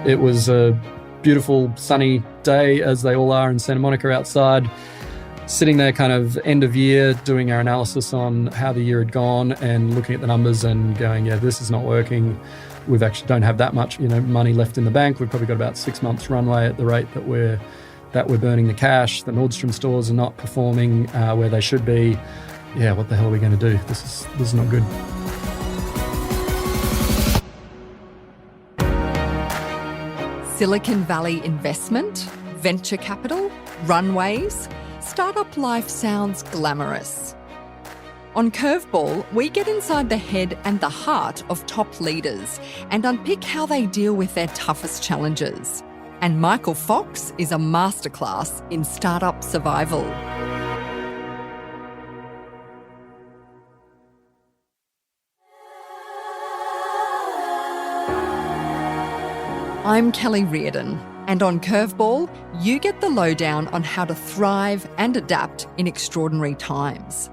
It was a beautiful sunny day, as they all are in Santa Monica outside, sitting there kind of end of year doing our analysis on how the year had gone and looking at the numbers and going, yeah, this is not working. We've actually don't have that much, money left in the bank. We've probably got about 6 months runway at the rate that we're burning the cash. The Nordstrom stores are not performing where they should be. Yeah, what the hell are we going to do? This is not good. Silicon Valley investment, venture capital, runways. Startup life sounds glamorous. On Curveball, we get inside the head and the heart of top leaders and unpick how they deal with their toughest challenges. And Michael Fox is a masterclass in startup survival. I'm Kelly Reardon, and on Curveball, you get the lowdown on how to thrive and adapt in extraordinary times.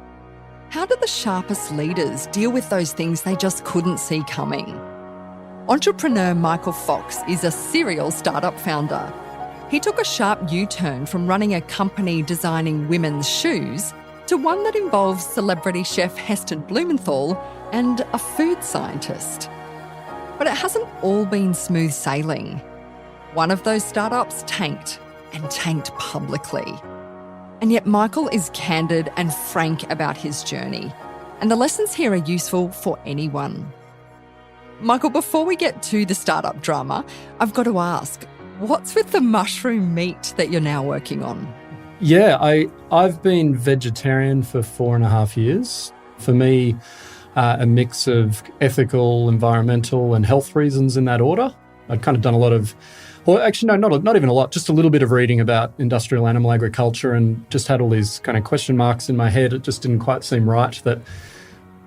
How do the sharpest leaders deal with those things they just couldn't see coming? Entrepreneur Michael Fox is a serial startup founder. He took a sharp U-turn from running a company designing women's shoes to one that involves celebrity chef Heston Blumenthal and a food scientist. But it hasn't all been smooth sailing. One of those startups tanked, and tanked publicly. And yet Michael is candid and frank about his journey. And the lessons here are useful for anyone. Michael, before we get to the startup drama, I've got to ask, what's with the mushroom meat that you're now working on? Yeah, I've been vegetarian for 4.5 years. For me, a mix of ethical, environmental and health reasons in that order. I'd kind of done a lot of, or actually no, not even a lot, just a little bit of reading about industrial animal agriculture and just had all these kind of question marks in my head. It just didn't quite seem right that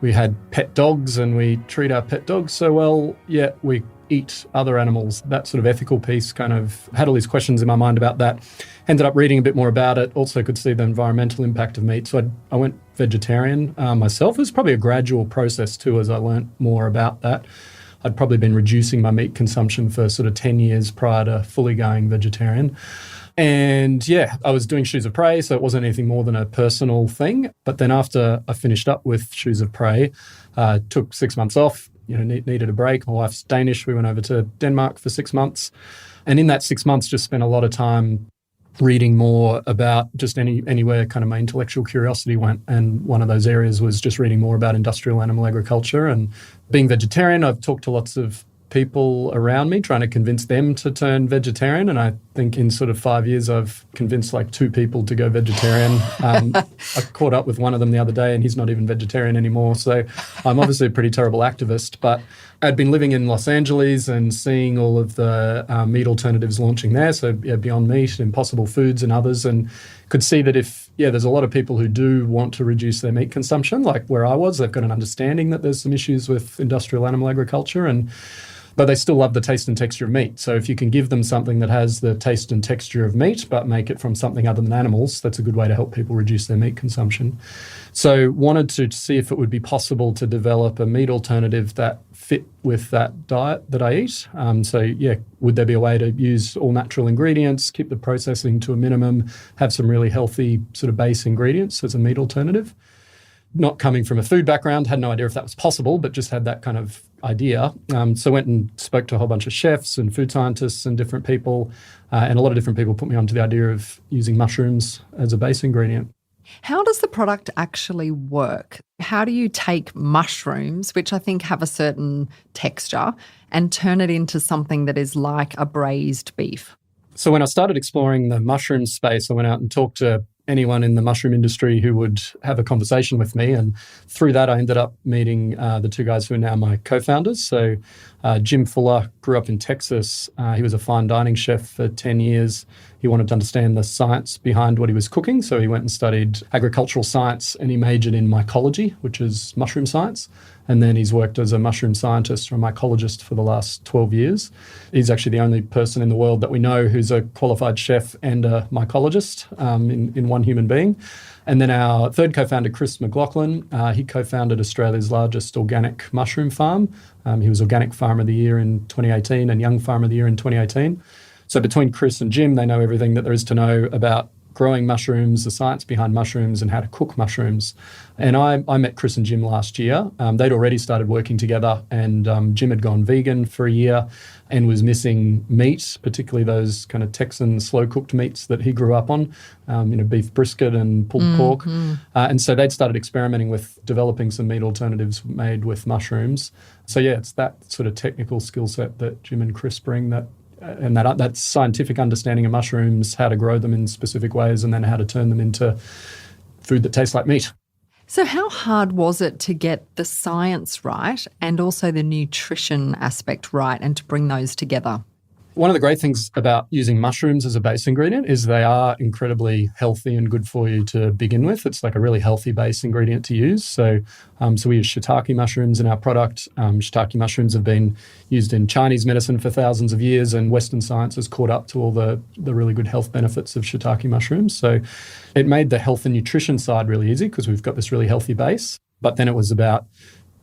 we had pet dogs and we treat our pet dogs so well, yet we eat other animals. That sort of ethical piece kind of had all these questions in my mind about that. Ended up reading a bit more about it. Also could see the environmental impact of meat. So I went vegetarian myself. It was probably a gradual process too as I learnt more about that. I'd probably been reducing my meat consumption for sort of 10 years prior to fully going vegetarian. And yeah, I was doing Shoes of Prey, so it wasn't anything more than a personal thing. But then after I finished up with Shoes of Prey, took 6 months off, needed a break. My wife's Danish. We went over to Denmark for 6 months. And in that 6 months, just spent a lot of time reading more about just anywhere kind of my intellectual curiosity went. And one of those areas was just reading more about industrial animal agriculture. And being vegetarian, I've talked to lots of people around me, trying to convince them to turn vegetarian. And I think in sort of 5 years, I've convinced like 2 people to go vegetarian. I caught up with one of them the other day and he's not even vegetarian anymore. So I'm obviously a pretty terrible activist, but I'd been living in Los Angeles and seeing all of the meat alternatives launching there. So Beyond Meat, Impossible Foods and others, and could see that there's a lot of people who do want to reduce their meat consumption, like where I was. They've got an understanding that there's some issues with industrial animal agriculture but they still love the taste and texture of meat. So if you can give them something that has the taste and texture of meat, but make it from something other than animals, that's a good way to help people reduce their meat consumption. So wanted to see if it would be possible to develop a meat alternative that fit with that diet that I eat. Would there be a way to use all natural ingredients, keep the processing to a minimum, have some really healthy sort of base ingredients as a meat alternative? Not coming from a food background, had no idea if that was possible, but just had that kind of idea. So went and spoke to a whole bunch of chefs and food scientists and different people, and a lot of different people put me onto the idea of using mushrooms as a base ingredient. How does the product actually work? How do you take mushrooms, which I think have a certain texture, and turn it into something that is like a braised beef? So when I started exploring the mushroom space, I went out and talked to anyone in the mushroom industry who would have a conversation with me. And through that, I ended up meeting the 2 guys who are now my co-founders. So Jim Fuller grew up in Texas. He was a fine dining chef for 10 years. He he wanted to understand the science behind what he was cooking. So he went and studied agricultural science and he majored in mycology, which is mushroom science. And then he's worked as a mushroom scientist or a mycologist for the last 12 years. He's actually the only person in the world that we know who's a qualified chef and a mycologist in one human being. And then our third co-founder, Chris McLaughlin, he co-founded Australia's largest organic mushroom farm. He was Organic Farmer of the Year in 2018 and Young Farmer of the Year in 2018. So between Chris and Jim, they know everything that there is to know about growing mushrooms, the science behind mushrooms and how to cook mushrooms. And I met Chris and Jim last year. They'd already started working together and Jim had gone vegan for a year and was missing meat, particularly those kind of Texan slow-cooked meats that he grew up on, beef brisket and pulled pork. And so they'd started experimenting with developing some meat alternatives made with mushrooms. So yeah, it's that sort of technical skill set that Jim and Chris bring and that scientific understanding of mushrooms, how to grow them in specific ways, and then how to turn them into food that tastes like meat. So how hard was it to get the science right and also the nutrition aspect right and to bring those together? One of the great things about using mushrooms as a base ingredient is they are incredibly healthy and good for you to begin with. It's like a really healthy base ingredient to use. So we use shiitake mushrooms in our product. Shiitake mushrooms have been used in Chinese medicine for thousands of years, and Western science has caught up to all the really good health benefits of shiitake mushrooms. So it made the health and nutrition side really easy because we've got this really healthy base. But then it was about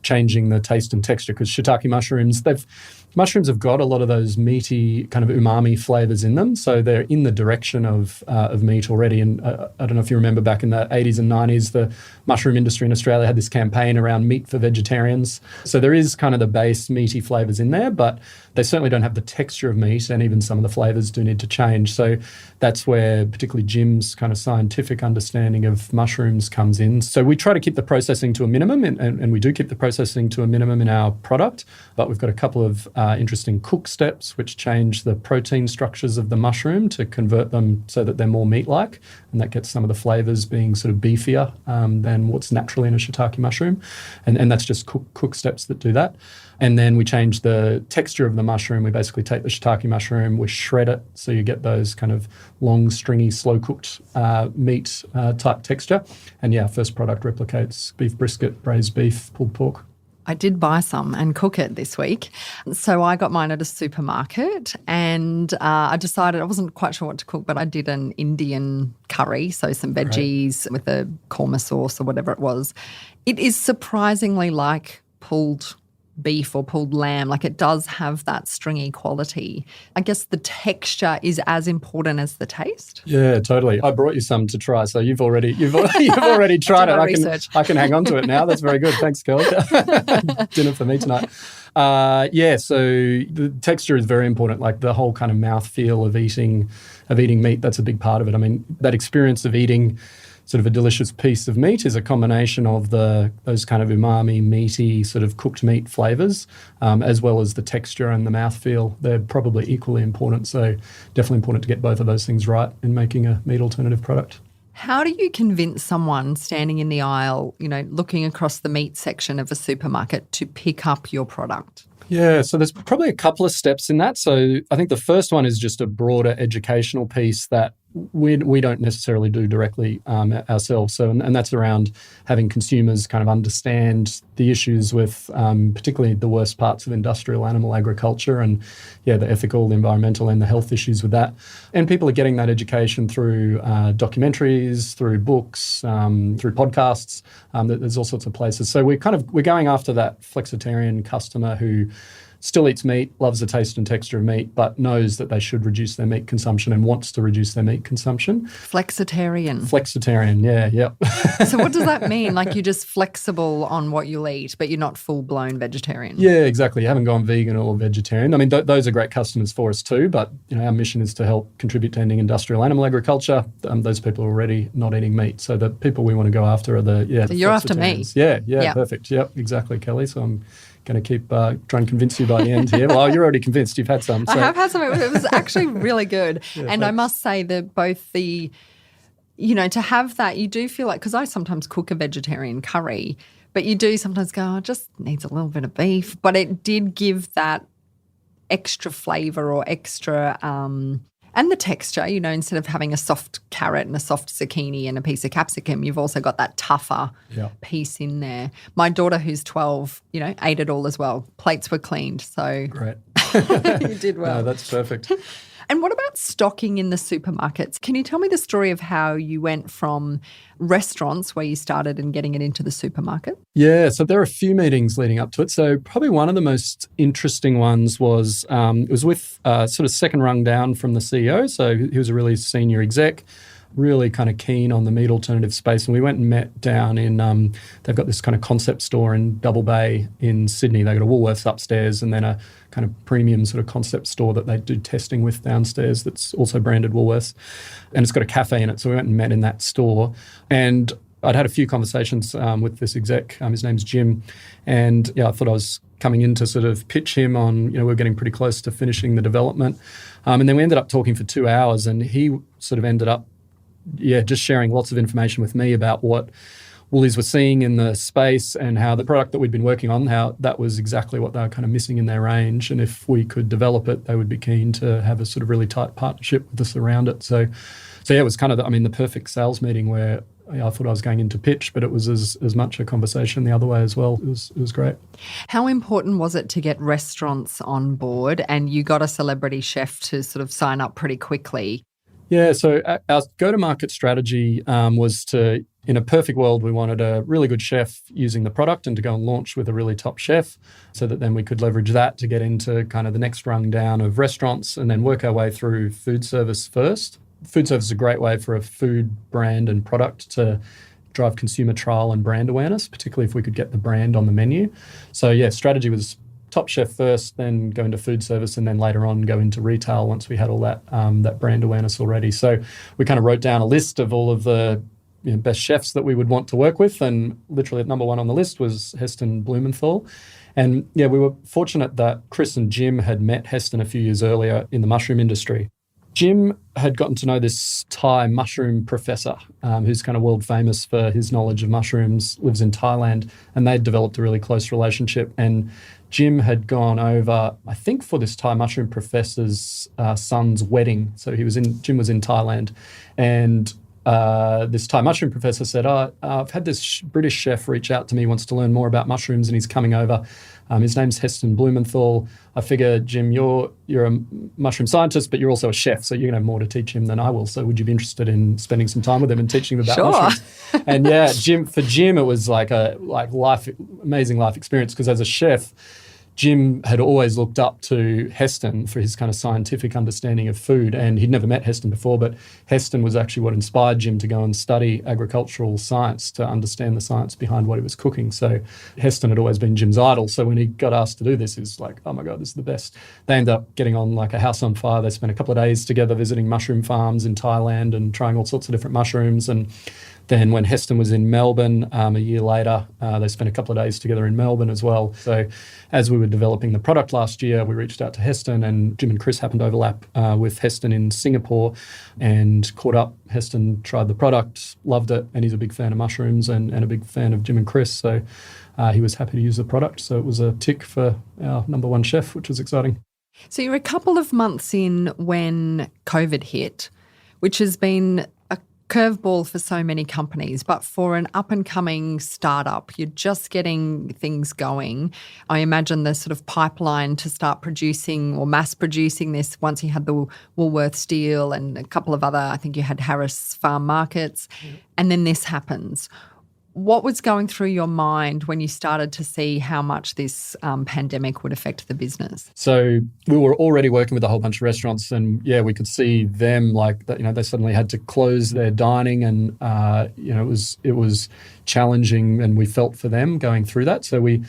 changing the taste and texture because shiitake mushrooms have got a lot of those meaty kind of umami flavors in them. So they're in the direction of meat already. And I don't know if you remember back in the 80s and 90s, the mushroom industry in Australia had this campaign around meat for vegetarians. So there is kind of the base meaty flavors in there, but they certainly don't have the texture of meat, and even some of the flavors do need to change. So that's where particularly Jim's kind of scientific understanding of mushrooms comes in. So we try to keep the processing to a minimum, and we do keep the processing to a minimum in our product, but we've got a couple of interesting cook steps which change the protein structures of the mushroom to convert them so that they're more meat-like, and that gets some of the flavors being sort of beefier than what's naturally in a shiitake mushroom, and that's just cook steps that do that. And then we change the texture of the mushroom. We basically take the shiitake mushroom, we shred it so you get those kind of long, stringy, slow-cooked meat type texture. And yeah, our first product replicates beef brisket, braised beef, pulled pork. I did buy some and cook it this week. So I got mine at a supermarket and I decided I wasn't quite sure what to cook, but I did an Indian curry, so some veggies with a korma sauce or whatever it was. It is surprisingly like pulled beef or pulled lamb. Like it does have that stringy quality. I guess the texture is as important as the taste. Yeah, totally. I brought you some to try, so you've already tried it. I can hang on to it now. That's very good. Thanks, Kelly. Dinner for me tonight. So the texture is very important. Like the whole kind of mouthfeel of eating meat. That's a big part of it. I mean, that experience of eating sort of a delicious piece of meat is a combination of those kind of umami, meaty, sort of cooked meat flavors, as well as the texture and the mouthfeel. They're probably equally important. So definitely important to get both of those things right in making a meat alternative product. How do you convince someone standing in the aisle, looking across the meat section of a supermarket to pick up your product? Yeah, so there's probably a couple of steps in that. So I think the first one is just a broader educational piece that we don't necessarily do directly ourselves. So, and that's around having consumers kind of understand the issues with particularly the worst parts of industrial animal agriculture and, the ethical, the environmental and the health issues with that. And people are getting that education through documentaries, through books, through podcasts. There's all sorts of places. So we're going after that flexitarian customer who still eats meat, loves the taste and texture of meat, but knows that they should reduce their meat consumption and wants to reduce their meat consumption. Flexitarian, yeah. So what does that mean? Like you're just flexible on what you'll eat, but you're not full-blown vegetarian? Yeah, exactly. You haven't gone vegan or vegetarian. I mean, those are great customers for us too, but our mission is to help contribute to ending industrial animal agriculture. Those people are already not eating meat. So the people we want to go after are the So you're after me. Yeah, perfect. Yep, exactly, Kelly. So I'm going to keep trying to convince you by the end here. Well, you're already convinced. You've had some. So. I have had some. It was actually really good. And thanks. I must say that both to have that, you do feel like, because I sometimes cook a vegetarian curry, but you do sometimes go, it just needs a little bit of beef. But it did give that extra flavour or extra And the texture, instead of having a soft carrot and a soft zucchini and a piece of capsicum, you've also got that tougher piece in there. My daughter, who's 12, ate it all as well. Plates were cleaned, so Great. you did well. No, that's perfect. And what about stocking in the supermarkets? Can you tell me the story of how you went from restaurants where you started and getting it into the supermarket? Yeah, so there are a few meetings leading up to it. So probably one of the most interesting ones was it was with sort of second rung down from the CEO. So he was a really senior exec, really kind of keen on the meat alternative space. And we went and met down in, they've got this kind of concept store in Double Bay in Sydney. They've got a Woolworths upstairs and then a kind of premium sort of concept store that they do testing with downstairs that's also branded Woolworths. And it's got a cafe in it. So we went and met in that store. And I'd had a few conversations with this exec. His name's Jim. And I thought I was coming in to sort of pitch him on, we're getting pretty close to finishing the development. And then we ended up talking for 2 hours and he sort of ended up just sharing lots of information with me about what Woolies were seeing in the space and how the product that we'd been working on, how that was exactly what they were kind of missing in their range. And if we could develop it, they would be keen to have a sort of really tight partnership with us around it. So it was kind of, the perfect sales meeting where I thought I was going into pitch, but it was as much a conversation the other way as well. It was great. How important was it to get restaurants on board? And you got a celebrity chef to sort of sign up pretty quickly. Yeah, so our go-to-market strategy was to, in a perfect world, we wanted a really good chef using the product and to go and launch with a really top chef so that then we could leverage that to get into kind of the next rung down of restaurants and then work our way through food service first. Food service is a great way for a food brand and product to drive consumer trial and brand awareness, particularly if we could get the brand on the menu. So strategy was top chef first, then go into food service, and then later on go into retail once we had all that that brand awareness already. So we kind of wrote down a list of all of the best chefs that we would want to work with, and literally at number one on the list was Heston Blumenthal. And we were fortunate that Chris and Jim had met Heston a few years earlier in the mushroom industry. Jim had gotten to know this Thai mushroom professor who's kind of world famous for his knowledge of mushrooms, lives in Thailand, and they'd developed a really close relationship. And Jim had gone over, I think, for this Thai mushroom professor's son's wedding. So Jim was in Thailand, and this Thai mushroom professor said, I've had this British chef reach out to me, wants to learn more about mushrooms, and he's coming over. His name's Heston Blumenthal. I figure, Jim, you're a mushroom scientist, but you're also a chef, so you're going to have more to teach him than I will. So would you be interested in spending some time with him and teaching him about mushrooms? And for Jim, it was like amazing life experience, because as a chef, Jim had always looked up to Heston for his kind of scientific understanding of food, and he'd never met Heston before, but Heston was actually what inspired Jim to go and study agricultural science to understand the science behind what he was cooking. So Heston had always been Jim's idol. So when he got asked to do this, he was like, oh my God, this is the best. They ended up getting on like a house on fire. They spent a couple of days together visiting mushroom farms in Thailand and trying all sorts of different mushrooms. And then when Heston was in Melbourne a year later, they spent a couple of days together in Melbourne as well. So as we were developing the product last year, we reached out to Heston, and Jim and Chris happened to overlap with Heston in Singapore and caught up. Heston tried the product, loved it, and he's a big fan of mushrooms and a big fan of Jim and Chris. So he was happy to use the product. So it was a tick for our number one chef, which was exciting. So you're a couple of months in when COVID hit, which has been a curveball for so many companies, but for an up-and-coming startup, you're just getting things going. I imagine the sort of pipeline to start producing or mass producing this once you had the Woolworths deal and a couple of other, I think you had Harris Farm Markets, and then this happens. What was going through your mind when you started to see how much this pandemic would affect the business? So we were already working with a whole bunch of restaurants, and we could see them like that. They suddenly had to close their dining, and it was challenging, and we felt for them going through that. So we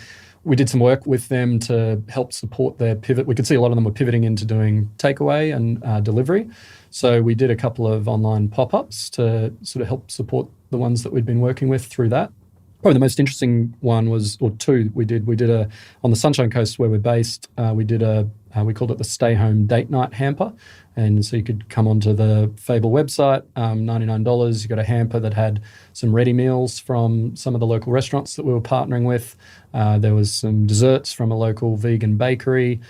did some work with them to help support their pivot. We could see a lot of them were pivoting into doing takeaway and delivery. So we did a couple of online pop-ups to sort of help support the ones that we'd been working with through that. Probably the most interesting one was, or two we did on the Sunshine Coast where we're based, we called it the Stay Home Date Night Hamper. And so you could come onto the Fable website, $99. You got a hamper that had some ready meals from some of the local restaurants that we were partnering with. There was some desserts from a local vegan bakery,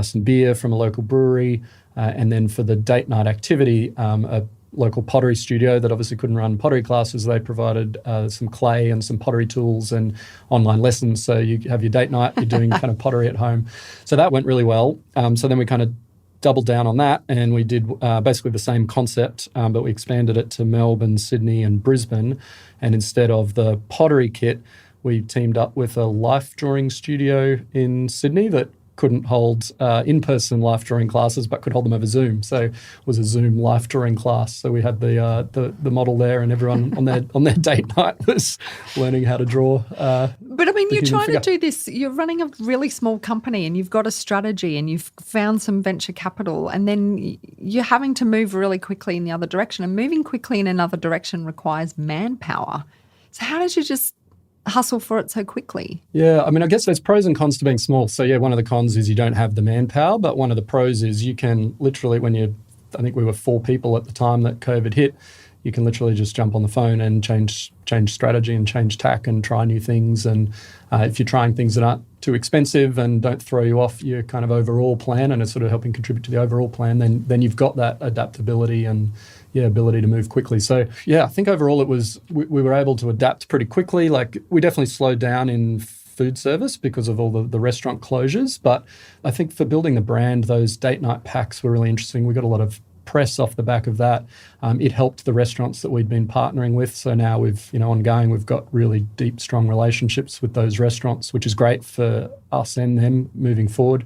some beer from a local brewery, And then for the date night activity, a local pottery studio that obviously couldn't run pottery classes, they provided some clay and some pottery tools and online lessons. So you have your date night, you're doing kind of pottery at home. So that went really well. So then we kind of doubled down on that, and we did basically the same concept, but we expanded it to Melbourne, Sydney and Brisbane. And instead of the pottery kit, we teamed up with a life drawing studio in Sydney that couldn't hold in-person life drawing classes, but could hold them over Zoom. So it was a Zoom life drawing class. So we had the model there, and everyone on their date night was learning how to draw. But I mean, you're trying to do this. You're running a really small company, and you've got a strategy, and you've found some venture capital, and then you're having to move really quickly in the other direction. And moving quickly in another direction requires manpower. So how did you just hustle for it so quickly? Yeah, I mean, I guess there's pros and cons to being small. So yeah, one of the cons is you don't have the manpower, but one of the pros is you can literally, I think we were 4 people at the time that COVID hit, you can literally just jump on the phone and change strategy and change tack and try new things. And if you're trying things that aren't too expensive and don't throw you off your kind of overall plan, and it's sort of helping contribute to the overall plan, then you've got that adaptability and ability to move quickly. So yeah, I think overall it was we were able to adapt pretty quickly. Like we definitely slowed down in food service because of all the restaurant closures. But I think for building the brand, those date night packs were really interesting. We got a lot of press off the back of that. It helped the restaurants that we'd been partnering with. So now we've got really deep, strong relationships with those restaurants, which is great for us and them moving forward.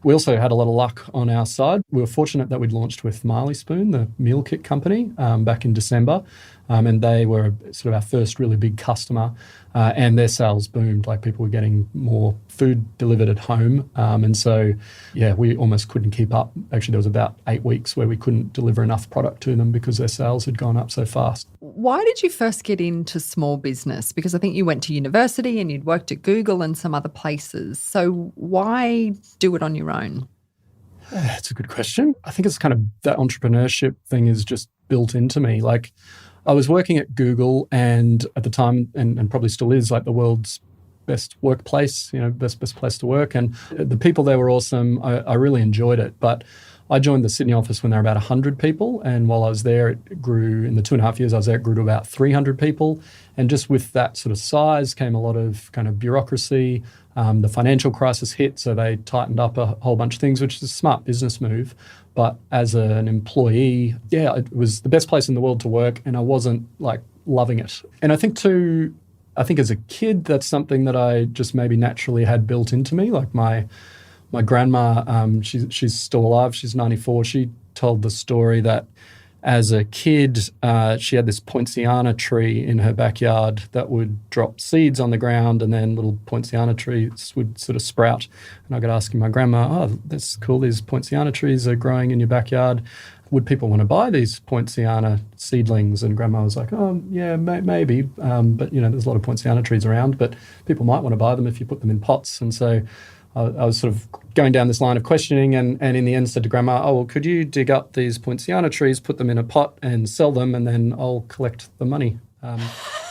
We also had a lot of luck on our side. We were fortunate that we'd launched with Marley Spoon, the meal kit company, back in December. And they were sort of our first really big customer. And their sales boomed, like people were getting more food delivered at home. And so, yeah, we almost couldn't keep up. Actually, there was about 8 weeks where we couldn't deliver enough product to them because their sales had gone up so fast. Why did you first get into small business? Because I think you went to university and you'd worked at Google and some other places. So why do it on your own? That's a good question. I think it's kind of that entrepreneurship thing is just built into me. Like, I was working at Google, and at the time, and probably still is, like the world's best workplace, best place to work. And the people there were awesome. I really enjoyed it. But I joined the Sydney office when there were about 100 people. And while I was there, it grew, in the 2.5 years I was there, it grew to about 300 people. And just with that sort of size came a lot of kind of bureaucracy. The financial crisis hit, so they tightened up a whole bunch of things, which is a smart business move. But as an employee, yeah, it was the best place in the world to work, and I wasn't like loving it. And I think as a kid, that's something that I just maybe naturally had built into me. Like my grandma, she's still alive. She's 94. She told the story that as a kid, she had this poinciana tree in her backyard that would drop seeds on the ground, and then little poinciana trees would sort of sprout. And I got asking my grandma, "Oh, that's cool. These poinciana trees are growing in your backyard. Would people want to buy these poinciana seedlings?" And Grandma was like, "Oh, yeah, maybe. But there's a lot of poinciana trees around, but people might want to buy them if you put them in pots." And so I was sort of going down this line of questioning, and in the end said to Grandma, "Oh, well, could you dig up these poinciana trees, put them in a pot and sell them, and then I'll collect the money?"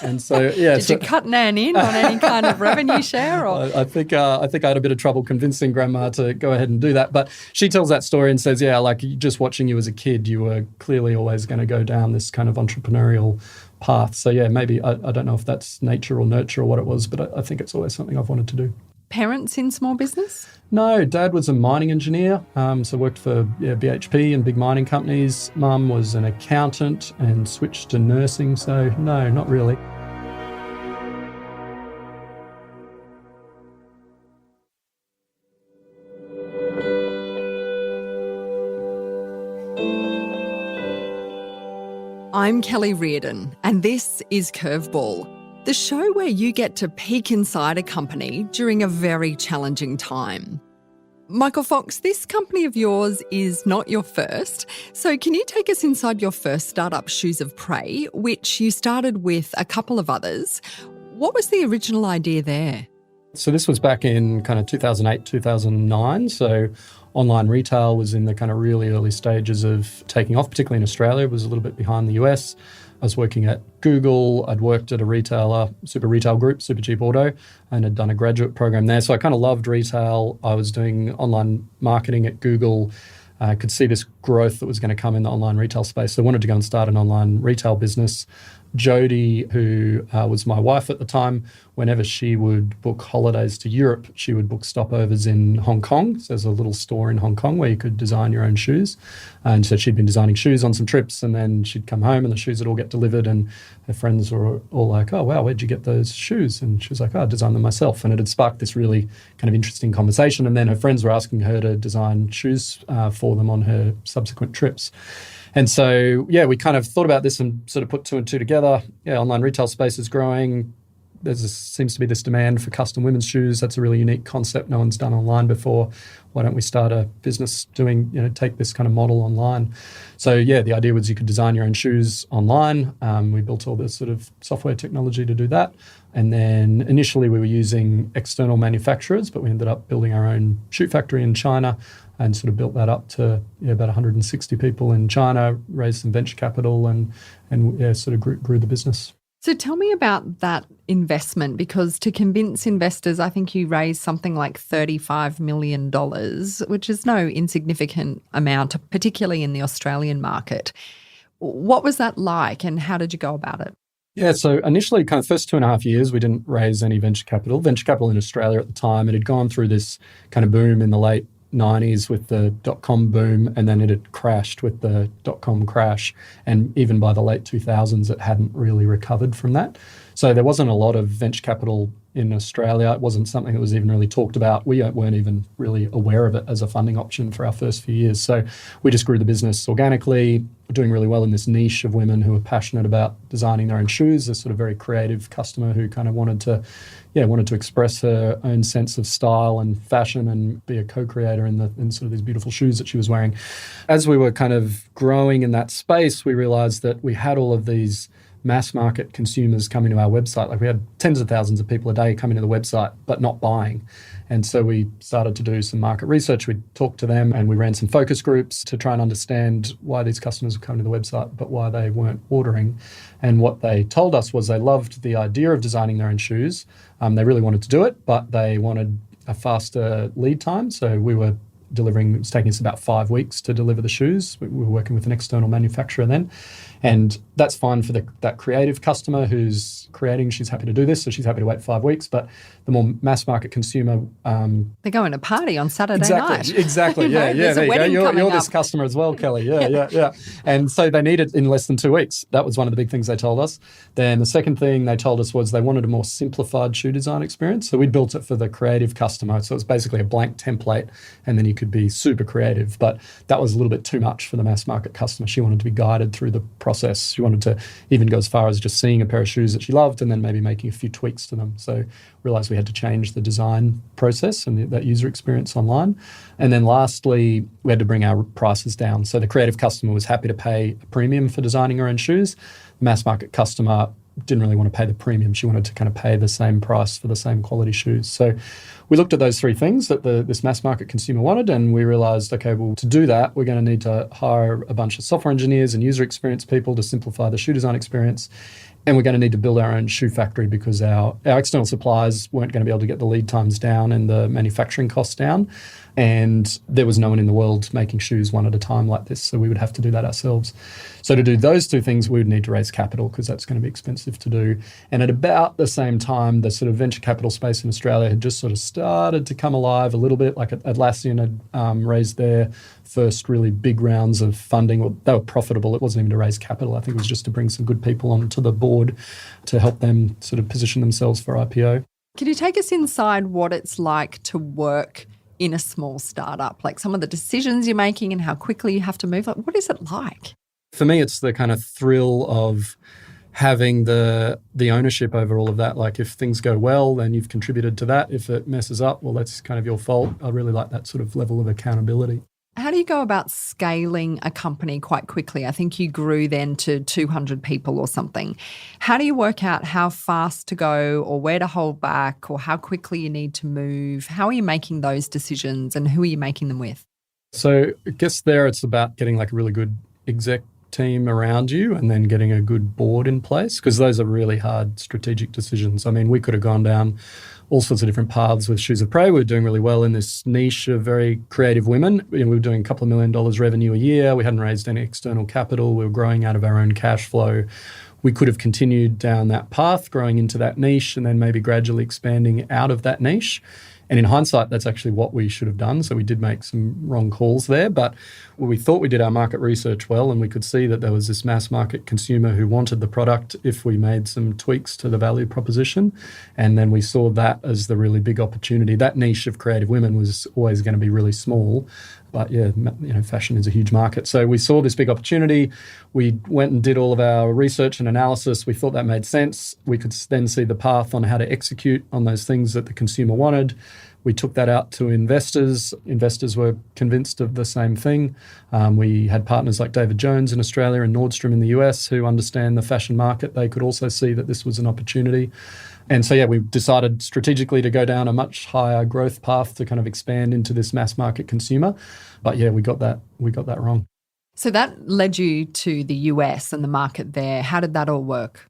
And so, yeah. Did you cut Nan in on any kind of revenue share? Or? I think I had a bit of trouble convincing Grandma to go ahead and do that. But she tells that story and says, yeah, like just watching you as a kid, you were clearly always going to go down this kind of entrepreneurial path. So, yeah, maybe I don't know if that's nature or nurture or what it was, but I think it's always something I've wanted to do. Parents in small business? No, Dad was a mining engineer, so worked for BHP and big mining companies. Mum was an accountant and switched to nursing, so no, not really. I'm Kelly Reardon, and this is Curveball, the show where you get to peek inside a company during a very challenging time. Michael Fox, this company of yours is not your first. So can you take us inside your first startup, Shoes of Prey, which you started with a couple of others? What was the original idea there? So this was back in kind of 2008, 2009. So online retail was in the kind of really early stages of taking off, particularly in Australia. It was a little bit behind the US. I was working at Google. I'd worked at a retailer, super retail group, Super Cheap Auto, and had done a graduate program there. So I kind of loved retail. I was doing online marketing at Google. could see this growth that was going to come in the online retail space. So wanted to go and start an online retail business. Jodie, who was my wife at the time, whenever she would book holidays to Europe, she would book stopovers in Hong Kong. So there's a little store in Hong Kong where you could design your own shoes. And so she'd been designing shoes on some trips, and then she'd come home and the shoes would all get delivered, and her friends were all like, "Oh, wow, where'd you get those shoes?" And she was like, "Oh, I designed them myself." And it had sparked this really kind of interesting conversation. And then her friends were asking her to design shoes for them on her subsequent trips. And so, yeah, we kind of thought about this and sort of put two and two together. Yeah, online retail space is growing. Seems to be this demand for custom women's shoes. That's a really unique concept. No one's done online before. Why don't we start a business doing, take this kind of model online? So, yeah, the idea was you could design your own shoes online. We built all this sort of software technology to do that. And then initially we were using external manufacturers, but we ended up building our own shoe factory in China and sort of built that up to about 160 people in China, raised some venture capital and sort of grew the business. So tell me about that investment, because to convince investors, I think you raised something like $35 million, which is no insignificant amount, particularly in the Australian market. What was that like and how did you go about it? Yeah, so initially, kind of first 2.5 years, we didn't raise any venture capital. Venture capital in Australia at the time, it had gone through this kind of boom in the late 90s with the dot-com boom, and then it had crashed with the dot-com crash. And even by the late 2000s, it hadn't really recovered from that. So there wasn't a lot of venture capital in Australia. It wasn't something that was even really talked about. We weren't even really aware of it as a funding option for our first few years. So we just grew the business organically, doing really well in this niche of women who are passionate about designing their own shoes, a sort of very creative customer who kind of wanted to express her own sense of style and fashion and be a co-creator in sort of these beautiful shoes that she was wearing. As we were kind of growing in that space, we realized that we had all of these mass market consumers coming to our website. Like we had tens of thousands of people a day coming to the website, but not buying. And so we started to do some market research. We talked to them and we ran some focus groups to try and understand why these customers were coming to the website, but why they weren't ordering. And what they told us was they loved the idea of designing their own shoes. They really wanted to do it, but they wanted a faster lead time. So we were delivering, it was taking us about 5 weeks to deliver the shoes. We were working with an external manufacturer then. And that's fine for that creative customer who's creating. She's happy to do this, so she's happy to wait 5 weeks. But the more mass market consumer... they're going to party on Saturday night. Exactly, yeah. There you go. You're this customer as well, Kelly. Yeah. And so they need it in less than 2 weeks. That was one of the big things they told us. Then the second thing they told us was they wanted a more simplified shoe design experience. So we built it for the creative customer. So it's basically a blank template, and then you could be super creative. But that was a little bit too much for the mass market customer. She wanted to be guided through the process. She wanted to even go as far as just seeing a pair of shoes that she loved and then maybe making a few tweaks to them. So realized we had to change the design process and that user experience online. And then lastly, we had to bring our prices down. So the creative customer was happy to pay a premium for designing her own shoes. The mass market customer didn't really want to pay the premium. She wanted to kind of pay the same price for the same quality shoes. So we looked at those three things that this mass market consumer wanted, and we realized, okay, well, to do that, we're going to need to hire a bunch of software engineers and user experience people to simplify the shoe design experience. And we're going to need to build our own shoe factory because our external suppliers weren't going to be able to get the lead times down and the manufacturing costs down. And there was no one in the world making shoes one at a time like this, so we would have to do that ourselves. So to do those two things, we would need to raise capital because that's going to be expensive to do. And at about the same time, the sort of venture capital space in Australia had just sort of started to come alive a little bit. Like Atlassian had raised their first really big rounds of funding. Well, they were profitable. It wasn't even to raise capital. I think it was just to bring some good people onto the board to help them sort of position themselves for IPO. Can you take us inside what it's like to work in a small startup, like some of the decisions you're making and how quickly you have to move? Like, what is it like? For me, it's the kind of thrill of having the ownership over all of that. Like if things go well, then you've contributed to that. If it messes up, well, that's kind of your fault. I really like that sort of level of accountability. How do you go about scaling a company quite quickly? I think you grew then to 200 people or something. How do you work out how fast to go or where to hold back or how quickly you need to move? How are you making those decisions and who are you making them with? So I guess there it's about getting like a really good exec team around you and then getting a good board in place, because those are really hard strategic decisions. I mean, we could have gone down all sorts of different paths with Shoes of Prey. We were doing really well in this niche of very creative women. We were doing a couple of $1 million revenue a year. We hadn't raised any external capital. We were growing out of our own cash flow. We could have continued down that path, growing into that niche and then maybe gradually expanding out of that niche. And in hindsight, that's actually what we should have done. So we did make some wrong calls there, but we thought we did our market research well, and we could see that there was this mass market consumer who wanted the product if we made some tweaks to the value proposition. And then we saw that as the really big opportunity. That niche of creative women was always going to be really small. But yeah, fashion is a huge market. So we saw this big opportunity. We went and did all of our research and analysis. We thought that made sense. We could then see the path on how to execute on those things that the consumer wanted. We took that out to investors. Investors were convinced of the same thing. We had partners like David Jones in Australia and Nordstrom in the US who understand the fashion market. They could also see that this was an opportunity. And so, we decided strategically to go down a much higher growth path to kind of expand into this mass market consumer. But we got that wrong. So that led you to the US and the market there. How did that all work?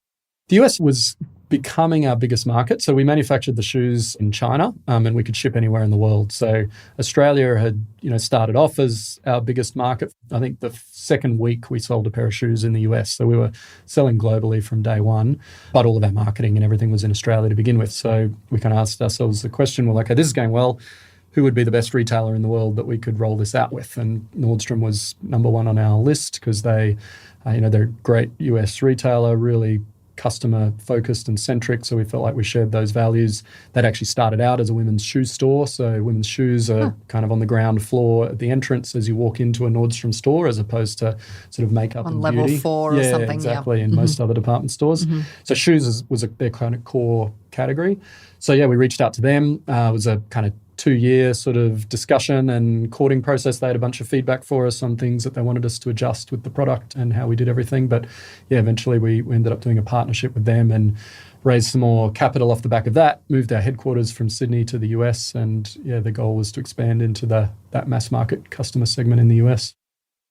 The US was becoming our biggest market. So we manufactured the shoes in China, and we could ship anywhere in the world. So Australia had, started off as our biggest market. I think the second week we sold a pair of shoes in the US. So we were selling globally from day one, but all of our marketing and everything was in Australia to begin with. So we kind of asked ourselves the question, well, okay, this is going well. Who would be the best retailer in the world that we could roll this out with? And Nordstrom was number one on our list because they're a great US retailer, really customer focused and centric. So we felt like we shared those values. That actually started out as a women's shoe store. So women's shoes are kind of on the ground floor at the entrance as you walk into a Nordstrom store, as opposed to sort of makeup on and level beauty. 4 or something. Exactly. In most other department stores. So shoes was their kind of core category. So we reached out to them. It was a kind of 2-year sort of discussion and courting process. They had a bunch of feedback for us on things that they wanted us to adjust with the product and how we did everything. But eventually we ended up doing a partnership with them and raised some more capital off the back of that, moved our headquarters from Sydney to the US. And the goal was to expand into that mass market customer segment in the US.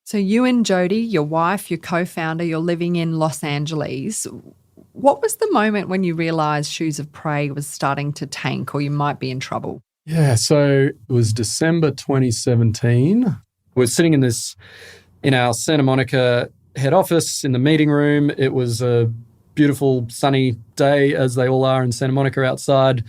So you and Jody, your wife, your co-founder, you're living in Los Angeles. What was the moment when you realised Shoes of Prey was starting to tank or you might be in trouble? So it was December 2017. We're sitting in our Santa Monica head office in the meeting room. It was a beautiful sunny day, as they all are in Santa Monica outside,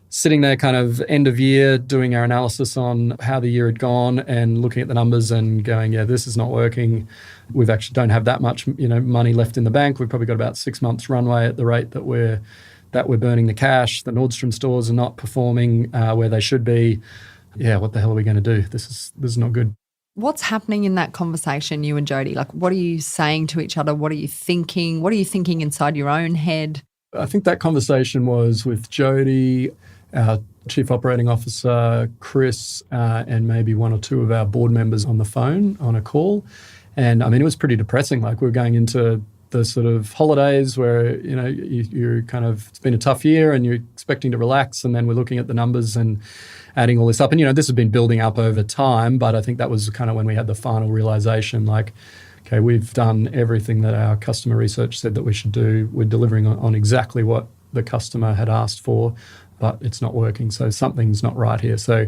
sitting there kind of end of year doing our analysis on how the year had gone and looking at the numbers and going, this is not working. We've actually don't have that much money left in the bank. We've probably got about 6 months runway at the rate that we're burning the cash. The Nordstrom stores are not performing where they should be. What the hell are we going to do? This is not good. What's happening in that conversation, you and Jody? Like, what are you saying to each other? What are you thinking? What are you thinking inside your own head? I think that conversation was with Jody, our Chief Operating Officer, Chris, and maybe 1 or 2 of our board members on the phone on a call. And I mean, it was pretty depressing. Like, we were going into the sort of holidays where, you're kind of, it's been a tough year and you're expecting to relax, and then we're looking at the numbers and adding all this up. And, this has been building up over time, but I think that was kind of when we had the final realization, like, okay, we've done everything that our customer research said that we should do. We're delivering on exactly what the customer had asked for, but it's not working. So something's not right here. So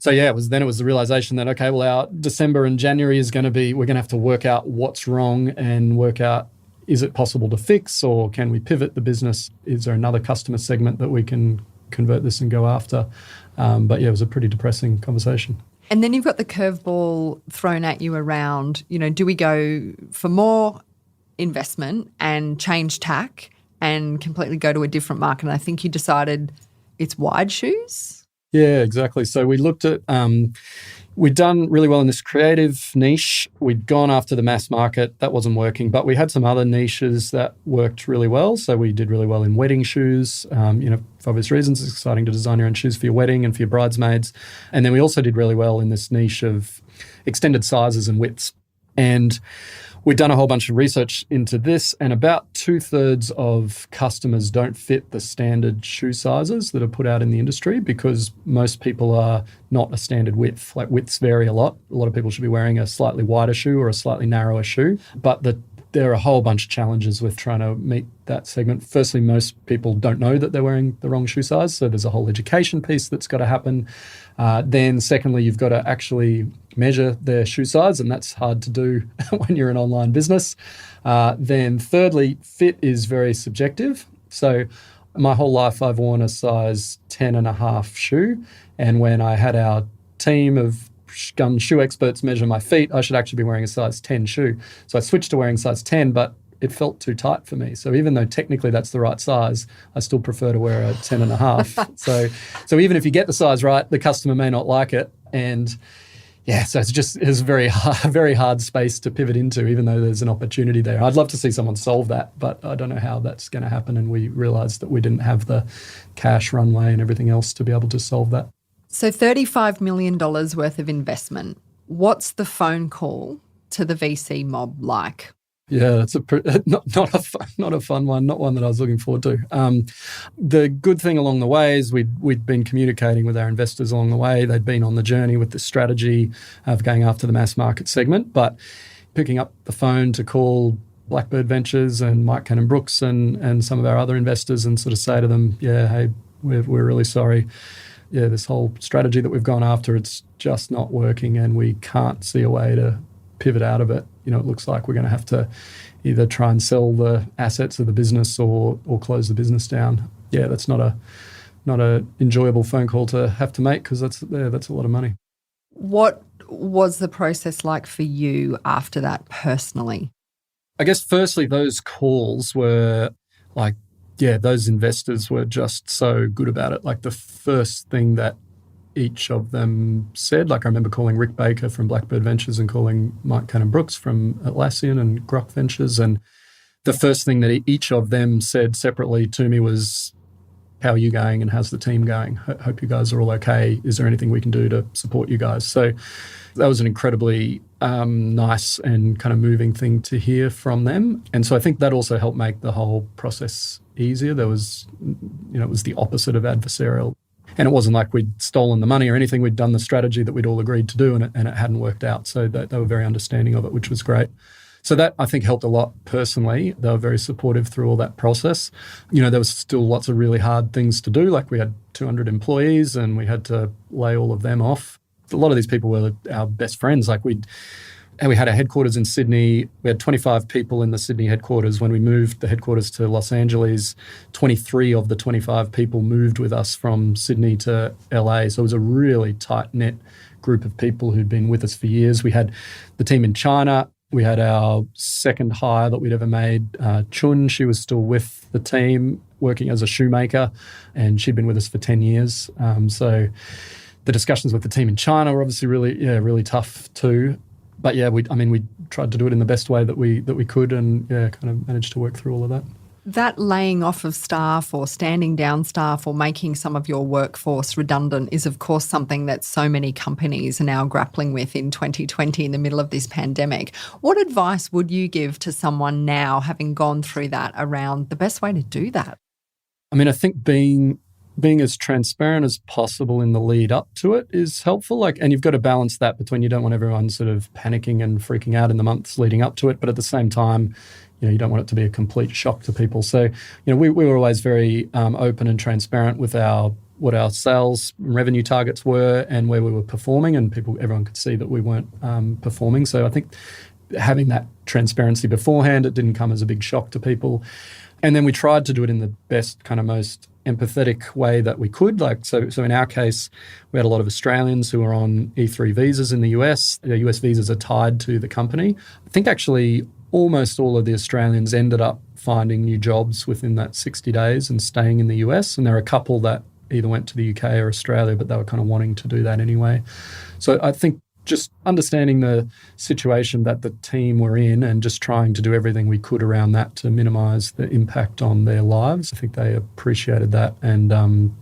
it was the realization that, okay, well, our December and January we're going to have to work out what's wrong and work out, is it possible to fix, or can we pivot the business? Is there another customer segment that we can convert this and go after? It was a pretty depressing conversation. And then you've got the curveball thrown at you around, do we go for more investment and change tack and completely go to a different market? And I think you decided it's wide shoes. Yeah, exactly. So we looked at, we'd done really well in this creative niche. We'd gone after the mass market. That wasn't working, but we had some other niches that worked really well. So we did really well in wedding shoes, for obvious reasons. It's exciting to design your own shoes for your wedding and for your bridesmaids. And then we also did really well in this niche of extended sizes and widths. And we'd done a whole bunch of research into this, and about 2/3 of customers don't fit the standard shoe sizes that are put out in the industry because most people are not a standard width. Like widths vary a lot. A lot of people should be wearing a slightly wider shoe or a slightly narrower shoe, but there are a whole bunch of challenges with trying to meet that segment. Firstly, most people don't know that they're wearing the wrong shoe size, so there's a whole education piece that's got to happen. Then secondly, you've got to actually measure their shoe size, and that's hard to do when you're an online business. Then thirdly, fit is very subjective. So my whole life I've worn a size 10.5 shoe, and when I had our team of shoe experts measure my feet, I should actually be wearing a size 10 shoe. So I switched to wearing size 10, but it felt too tight for me. So even though technically that's the right size, I still prefer to wear a 10.5. So even if you get the size right, the customer may not like it. And yeah, so it's very hard space to pivot into, even though there's an opportunity there. I'd love to see someone solve that, but I don't know how that's going to happen. And we realized that we didn't have the cash runway and everything else to be able to solve that. So $35 million worth of investment. What's the phone call to the VC mob like? Yeah, that's not a fun one, not one that I was looking forward to. The good thing along the way is we'd been communicating with our investors along the way. They'd been on the journey with the strategy of going after the mass market segment, but picking up the phone to call Blackbird Ventures and Mike Cannon-Brookes and some of our other investors and sort of say to them, yeah, hey, we're really sorry. Yeah, this whole strategy that we've gone after, it's just not working and we can't see a way to pivot out of it. You know, it looks like we're going to have to either try and sell the assets of the business or close the business down. Yeah, that's not a enjoyable phone call to have to make because that's a lot of money. What was the process like for you after that personally? I guess firstly, those calls were like, yeah, those investors were just so good about it. Like the first thing that each of them said, like I remember calling Rick Baker from Blackbird Ventures and calling Mike Cannon-Brookes from Atlassian and Grok Ventures. And the first thing that each of them said separately to me was, how are you going and how's the team going? Hope you guys are all okay. Is there anything we can do to support you guys? So that was an incredibly nice and kind of moving thing to hear from them. And so I think that also helped make the whole process easier. There was, it was the opposite of adversarial. And it wasn't like we'd stolen the money or anything. We'd done the strategy that we'd all agreed to do and it hadn't worked out. So they were very understanding of it, which was great. So that, I think, helped a lot personally. They were very supportive through all that process. There was still lots of really hard things to do. Like we had 200 employees and we had to lay all of them off. A lot of these people were our best friends. Like we had our headquarters in Sydney. We had 25 people in the Sydney headquarters. When we moved the headquarters to Los Angeles, 23 of the 25 people moved with us from Sydney to LA. So it was a really tight-knit group of people who'd been with us for years. We had the team in China. We had our second hire that we'd ever made, Chun. She was still with the team working as a shoemaker, and she'd been with us for 10 years. So the discussions with the team in China were obviously really tough too. But yeah, we tried to do it in the best way that we could, and kind of managed to work through all of that. That laying off of staff or standing down staff or making some of your workforce redundant is, of course, something that so many companies are now grappling with in 2020 in the middle of this pandemic. What advice would you give to someone now, having gone through that, around the best way to do that? I think being as transparent as possible in the lead up to it is helpful. And you've got to balance that between, you don't want everyone sort of panicking and freaking out in the months leading up to it, but at the same time, you don't want it to be a complete shock to people. So, we were always very open and transparent with what our sales revenue targets were and where we were performing, and everyone could see that we weren't performing. So I think having that transparency beforehand, it didn't come as a big shock to people. And then we tried to do it in the best, kind of most empathetic way that we could. So in our case, we had a lot of Australians who were on E3 visas in the US. The US visas are tied to the company. I think actually almost all of the Australians ended up finding new jobs within that 60 days and staying in the US. And there are a couple that either went to the UK or Australia, but they were kind of wanting to do that anyway. So I think just understanding the situation that the team were in and just trying to do everything we could around that to minimise the impact on their lives. I think they appreciated that. And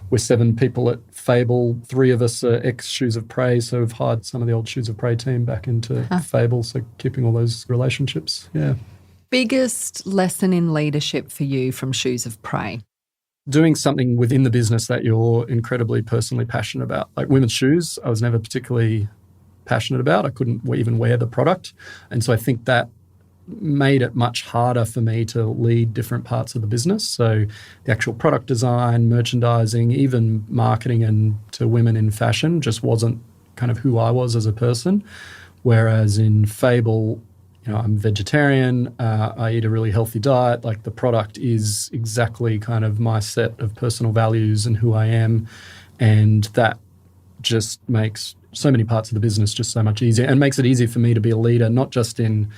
we're 7 people at Fable. 3 of us are ex-Shoes of Prey, so we've hired some of the old Shoes of Prey team back into Fable, so keeping all those relationships. Yeah. Biggest lesson in leadership for you from Shoes of Prey? Doing something within the business that you're incredibly personally passionate about. Like women's shoes, I was never particularly passionate about. I couldn't even wear the product. And so I think that made it much harder for me to lead different parts of the business. So the actual product design, merchandising, even marketing and to women in fashion just wasn't kind of who I was as a person. Whereas in Fable, I'm vegetarian, I eat a really healthy diet, like the product is exactly kind of my set of personal values and who I am, and that just makes so many parts of the business just so much easier and makes it easier for me to be a leader, not just in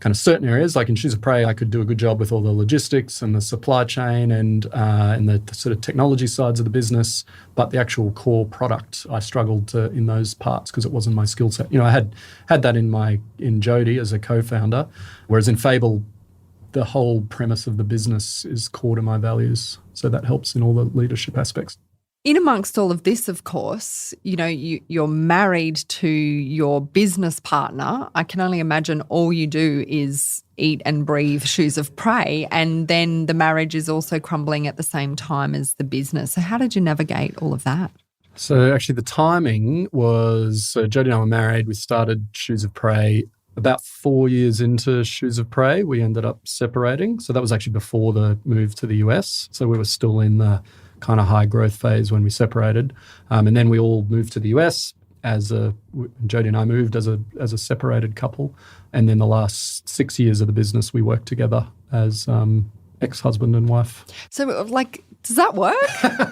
kind of certain areas. Like in Shoes of Prey, I could do a good job with all the logistics and the supply chain and the sort of technology sides of the business, but the actual core product, I struggled to in those parts because it wasn't my skill set. I had that in Jody as a co-founder, whereas in Fable, the whole premise of the business is core to my values. So that helps in all the leadership aspects. In amongst all of this, of course, you're married to your business partner. I can only imagine all you do is eat and breathe Shoes of Prey, and then the marriage is also crumbling at the same time as the business. So how did you navigate all of that? So actually the timing was, Jodie and I were married. We started Shoes of Prey. About 4 years into Shoes of Prey, we ended up separating. So that was actually before the move to the US. So we were still in the kind of high growth phase when we separated. And then we all moved to the US Jodie and I moved as a separated couple. And then the last 6 years of the business, we worked together as ex-husband and wife. So does that work?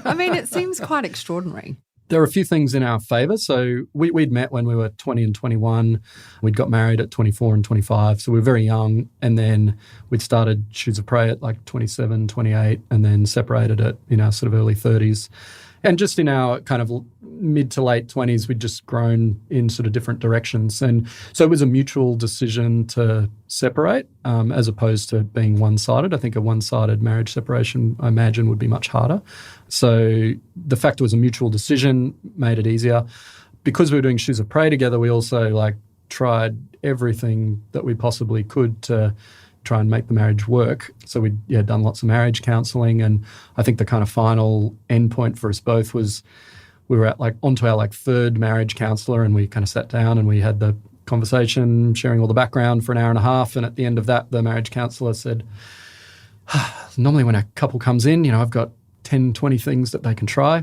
I mean, it seems quite extraordinary. There are a few things in our favour. So we'd met when we were 20 and 21. We'd got married at 24 and 25. So we were very young. And then we'd started Shoes of Prey at like 27, 28, and then separated at in our sort of early 30s. And just in our kind of mid to late 20s, we'd just grown in sort of different directions. And so it was a mutual decision to separate as opposed to being one-sided. I think a one-sided marriage separation, I imagine, would be much harder. So the fact it was a mutual decision made it easier. Because we were doing Shoes of Prey together, we also tried everything that we possibly could to try and make the marriage work. So we'd done lots of marriage counselling, and I think the kind of final endpoint for us both was we were at onto our third marriage counsellor, and we kind of sat down and we had the conversation, sharing all the background for an hour and a half. And at the end of that, the marriage counsellor said, normally when a couple comes in, I've got 10, 20 things that they can try.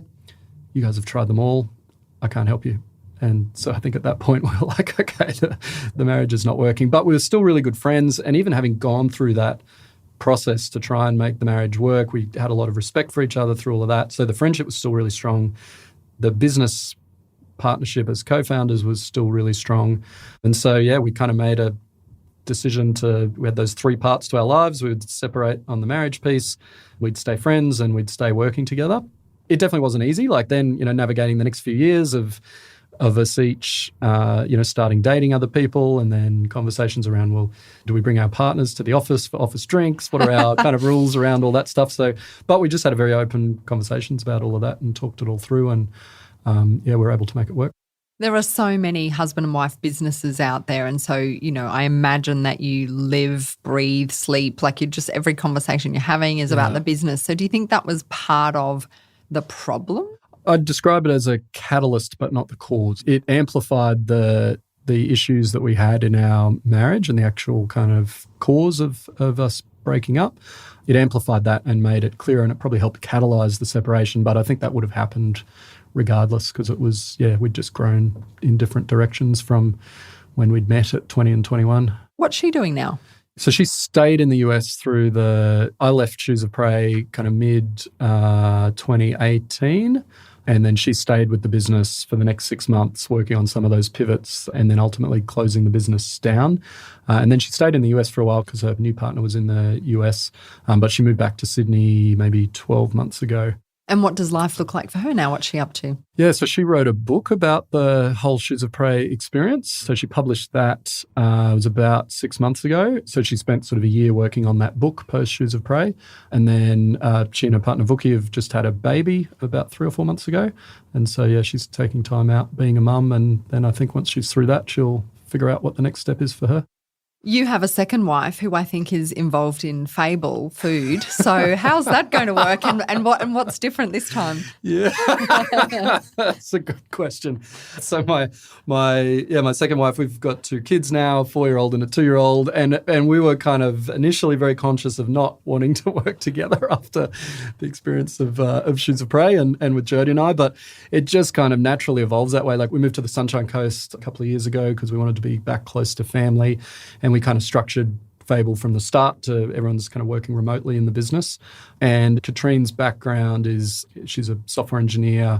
You guys have tried them all. I can't help you. And so I think at that point we were like, okay, the marriage is not working. But we were still really good friends. And even having gone through that process to try and make the marriage work, we had a lot of respect for each other through all of that. So the friendship was still really strong. The business partnership as co-founders was still really strong. And so, we kind of made a decision we had those 3 parts to our lives. We would separate on the marriage piece. We'd stay friends and we'd stay working together. It definitely wasn't easy. Navigating the next few years of us each, starting dating other people, and then conversations around, well, do we bring our partners to the office for office drinks? What are our kind of rules around all that stuff? So, but we just had a very open conversations about all of that and talked it all through, and we were able to make it work. There are so many husband and wife businesses out there, and so, I imagine that you live, breathe, sleep, every conversation you're having is about the business. So do you think that was part of the problem? I'd describe it as a catalyst, but not the cause. It amplified the issues that we had in our marriage and the actual kind of cause of us breaking up. It amplified that and made it clearer, and it probably helped catalyse the separation. But I think that would have happened regardless, because it was, we'd just grown in different directions from when we'd met at 20 and 21. What's she doing now? So she stayed in the US I left Shoes of Prey kind of mid 2018. And then she stayed with the business for the next 6 months, working on some of those pivots and then ultimately closing the business down. And then she stayed in the US for a while because her new partner was in the US. But she moved back to Sydney maybe 12 months ago. And what does life look like for her now? What's she up to? Yeah, so she wrote a book about the whole Shoes of Prey experience. So she published that, it was about 6 months ago. So she spent sort of a year working on that book, post Shoes of Prey. And then she and her partner Vuki have just had a baby about 3 or 4 months ago. And so, yeah, she's taking time out being a mum. And then I think once she's through that, she'll figure out what the next step is for her. You have a second wife who I think is involved in Fable Food. So how's that going to work and what's different this time? Yeah, that's a good question. So my second wife, we've got 2 kids now, a 4-year-old and a 2-year-old, and we were kind of initially very conscious of not wanting to work together after the experience of Shoes of Prey and with Jodie and I, but it just kind of naturally evolves that way. Like we moved to the Sunshine Coast a couple of years ago because we wanted to be back close to family, and we kind of structured Fable from the start to everyone's kind of working remotely in the business. And Katrine's background is she's a software engineer,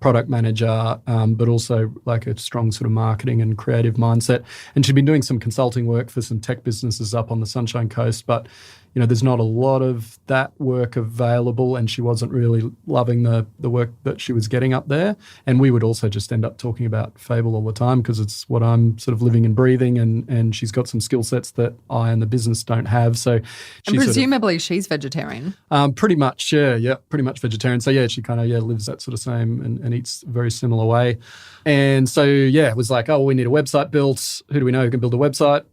product manager, but also like a strong sort of marketing and creative mindset. And she'd been doing some consulting work for some tech businesses up on the Sunshine Coast, but you know, there's not a lot of that work available, and she wasn't really loving the work that she was getting up there. And we would also just end up talking about Fable all the time because it's what I'm sort of living and breathing, and she's got some skill sets that I and the business don't have. So and presumably she's vegetarian. Pretty much, yeah, pretty much vegetarian. So yeah, she kind of lives that sort of same and eats a very similar way. And so yeah, it was like, oh, we need a website built. Who do we know who can build a website?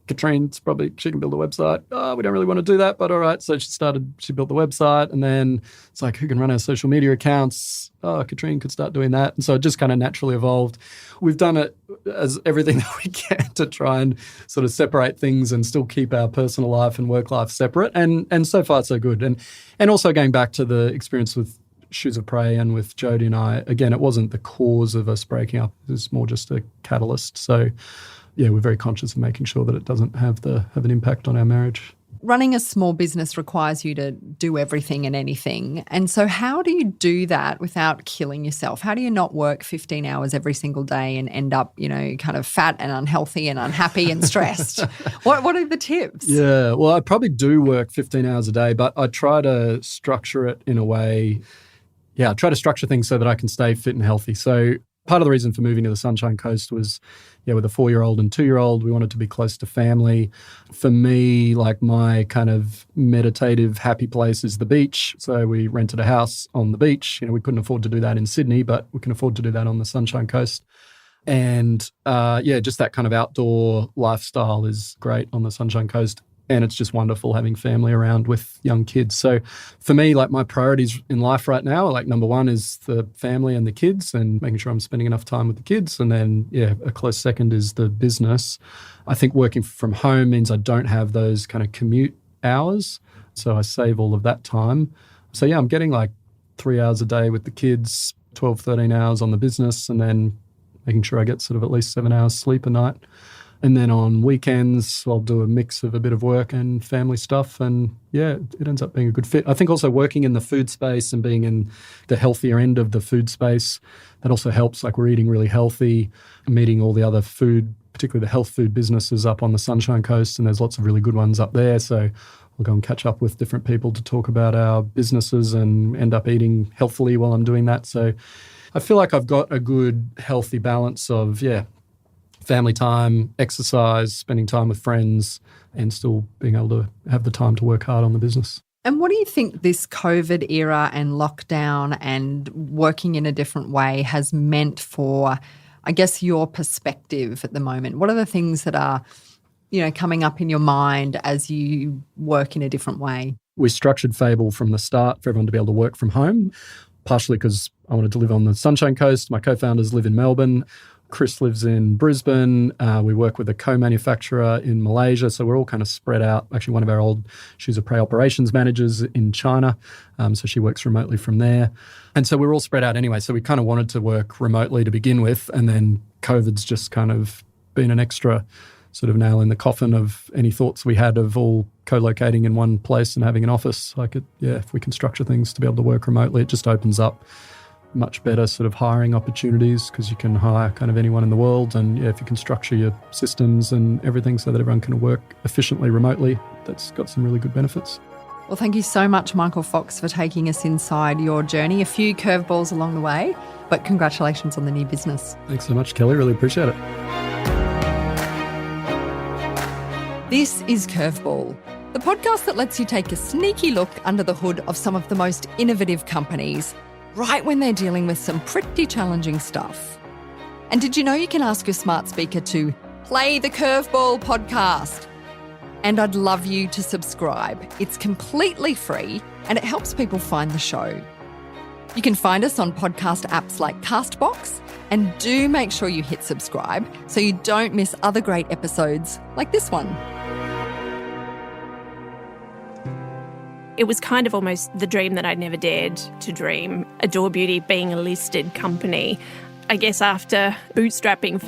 Katrine's she can build a website. Oh, we don't really want to do that, but all right. So she built the website, and then it's like, who can run our social media accounts? Oh, Katrine could start doing that. And so it just kind of naturally evolved. We've done it as everything that we can to try and sort of separate things and still keep our personal life and work life separate. And so far so good. And also going back to the experience with Shoes of Prey and with Jodie and I, again, it wasn't the cause of us breaking up. It was more just a catalyst. So yeah, we're very conscious of making sure that it doesn't have an impact on our marriage. Running a small business requires you to do everything and anything. And so how do you do that without killing yourself? How do you not work 15 hours every single day and end up, kind of fat and unhealthy and unhappy and stressed? What are the tips? Yeah, well, I probably do work 15 hours a day, but I try to structure it in a way. Yeah, I try to structure things so that I can stay fit and healthy. So part of the reason for moving to the Sunshine Coast was, with a 4-year-old and 2-year-old, we wanted to be close to family. For me, like my kind of meditative happy place is the beach. So we rented a house on the beach. We couldn't afford to do that in Sydney, but we can afford to do that on the Sunshine Coast. And just that kind of outdoor lifestyle is great on the Sunshine Coast. And it's just wonderful having family around with young kids. So for me, like my priorities in life right now, like number one is the family and the kids and making sure I'm spending enough time with the kids. And then, a close second is the business. I think working from home means I don't have those kind of commute hours. So I save all of that time. So I'm getting like 3 hours a day with the kids, 12, 13 hours on the business, and then making sure I get sort of at least 7 hours sleep a night. And then on weekends, I'll do a mix of a bit of work and family stuff. And it ends up being a good fit. I think also working in the food space and being in the healthier end of the food space, that also helps. Like we're eating really healthy, meeting all the other food, particularly the health food businesses up on the Sunshine Coast. And there's lots of really good ones up there. So I'll go and catch up with different people to talk about our businesses and end up eating healthily while I'm doing that. So I feel like I've got a good, healthy balance of, family time, exercise, spending time with friends, and still being able to have the time to work hard on the business. And what do you think this COVID era and lockdown and working in a different way has meant for, I guess, your perspective at the moment? What are the things that are, coming up in your mind as you work in a different way? We structured Fable from the start for everyone to be able to work from home, partially because I wanted to live on the Sunshine Coast. My co-founders live in Melbourne. Chris lives in Brisbane. We work with a co-manufacturer in Malaysia. So we're all kind of spread out. Actually, one of our old Shoes of Prey operations managers in China. So she works remotely from there. And so we're all spread out anyway. So we kind of wanted to work remotely to begin with. And then COVID's just kind of been an extra sort of nail in the coffin of any thoughts we had of all co-locating in one place and having an office. If we can structure things to be able to work remotely, it just opens up much better sort of hiring opportunities because you can hire kind of anyone in the world. And if you can structure your systems and everything so that everyone can work efficiently remotely, that's got some really good benefits. Well, thank you so much, Michael Fox, for taking us inside your journey. A few curveballs along the way, but congratulations on the new business. Thanks so much, Kelly. Really appreciate it. This is Curveball, the podcast that lets you take a sneaky look under the hood of some of the most innovative companies, right when they're dealing with some pretty challenging stuff. And did you know you can ask your smart speaker to play the Curveball podcast? And I'd love you to subscribe. It's completely free and it helps people find the show. You can find us on podcast apps like Castbox, and do make sure you hit subscribe so you don't miss other great episodes like this one. It was kind of almost the dream that I'd never dared to dream, Adore Beauty being a listed company. I guess after bootstrapping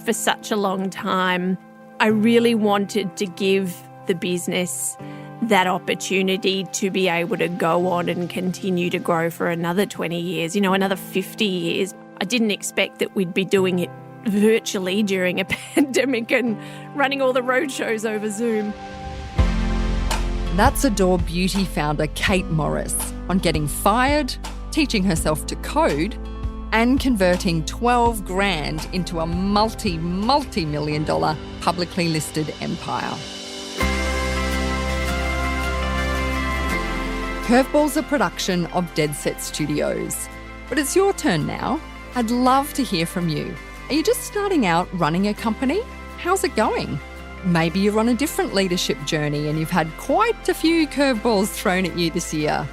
for such a long time, I really wanted to give the business that opportunity to be able to go on and continue to grow for another 20 years, another 50 years. I didn't expect that we'd be doing it virtually during a pandemic and running all the road shows over Zoom. That's Adore Beauty founder Kate Morris on getting fired, teaching herself to code, and converting 12 grand into a multi-million dollar publicly listed empire. Curveball's a production of Dead Set Studios. But it's your turn now. I'd love to hear from you. Are you just starting out running a company? How's it going? Maybe you're on a different leadership journey and you've had quite a few curveballs thrown at you this year.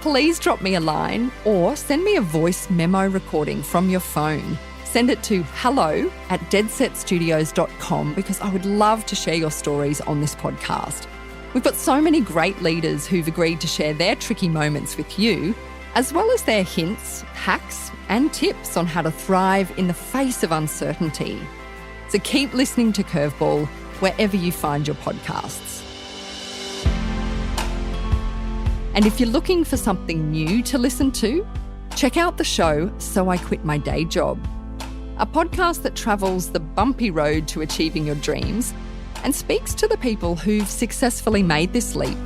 Please drop me a line or send me a voice memo recording from your phone. Send it to hello@deadsetstudios.com because I would love to share your stories on this podcast. We've got so many great leaders who've agreed to share their tricky moments with you, as well as their hints, hacks, and tips on how to thrive in the face of uncertainty. So keep listening to Curveball wherever you find your podcasts. And if you're looking for something new to listen to, check out the show So I Quit My Day Job, a podcast that travels the bumpy road to achieving your dreams and speaks to the people who've successfully made this leap